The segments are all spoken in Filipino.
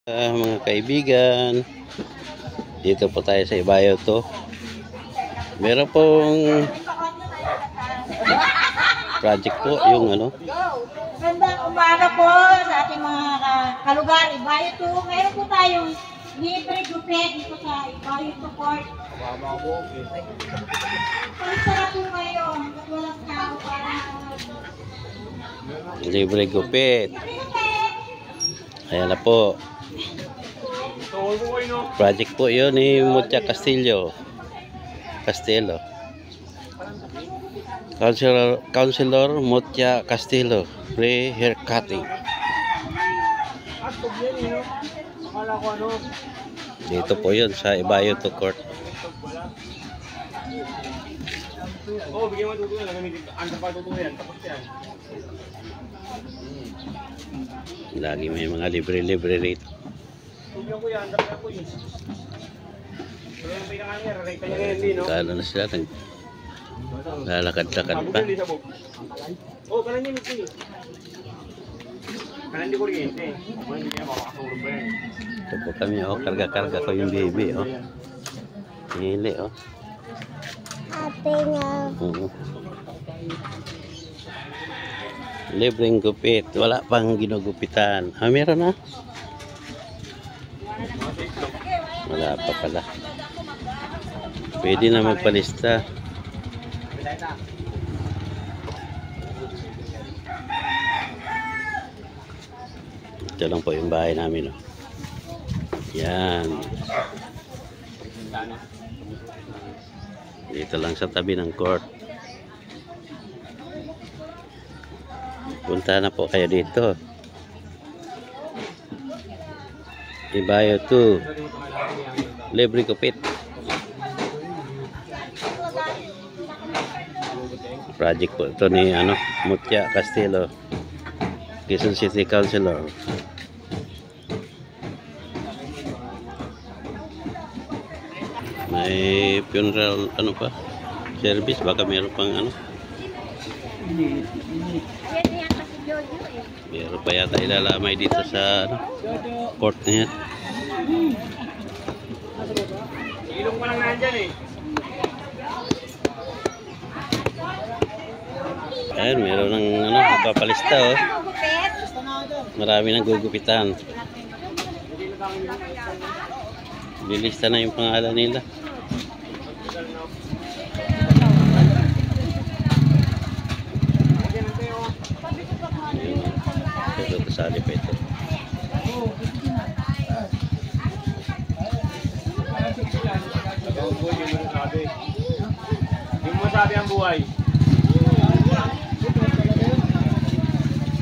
Mga kaibigan, dito po tayo sa Ibayo to. Meron pong project po yung ano. Magandang umaga po sa ating mga kalugar, Ibayo to. Meron po tayong libre gupit dito sa Ibayo to Court. Pansara po kayo hanggat walang tao para Libre gupit. Ayan na po. Project po yun ni Mucha Castillo. Councilor Mucha Castillo. Free haircutting. Dito po yun sa Ibayo to Court. Oh, bigyan mo tutuloy. Ang pa tutuloy yan. Tapos yan. Lagi may mga libre-libre rito. Tutuloy ko yan. Tapos ako yun. Pero yung pinakanya, rarita niya rin din, no? Kala na sila. Lalakad-lakad pa. Oh, kanan niya nito eh. Kanan di kuryente. Hindi niya makakasurog ba yan? Ito po kami, oh. Karga-karga ko yung baby, oh. Hili, oh. ate nga. Libreng gupit. Wala pang ginugupitan. Ah, meron na? Wala pa pala. Pwede na magpalista. Ito lang po yung bahay namin, oh. Yan. Dito lang sa tabi ng court. Punta na po kayo dito. Ibayo to. Libre gupit. Project po ito ni Mucha Castillo, Quezon City Councilor. May funeral service, baka meron pang meron pa yata ilalamay dito sa court na yan. Ilong mo lang nandyan eh. Ayan, meron ng papalista, oh. Marami nang gugupitan. Lilista na yung pangalan nila. Ito kasali pa ito. Hindi mo masabi ang buhay.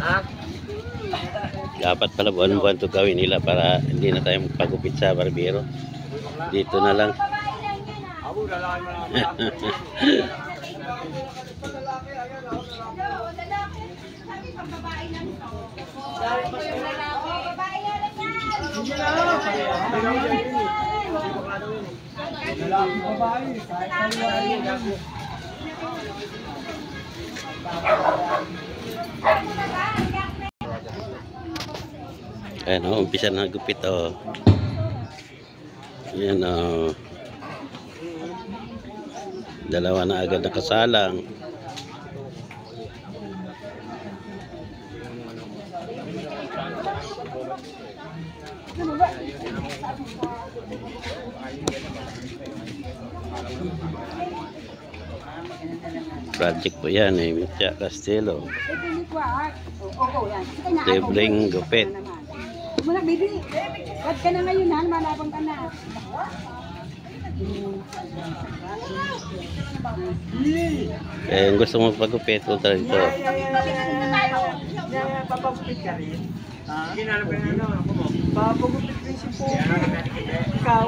Ha? Dapat pala buwan-buwan ito gawin nila para hindi na tayo magpagupit sa barbero. Dito na lang. Abo, lalakan mo lang. Ayan, umpisa na gupit, oh. Ayan, oh. Dalawa na agad nakasalang. Project po yan, Mucha Castillo. Libreng gupit. Muna, baby. Ba't ka na ngayon, ha? Malabang ka na. Kung gusto mo pagupit, punta rito. Papagupit ka rin? Ginalap ka na ako mo. Papagupit rin si po. Ikaw,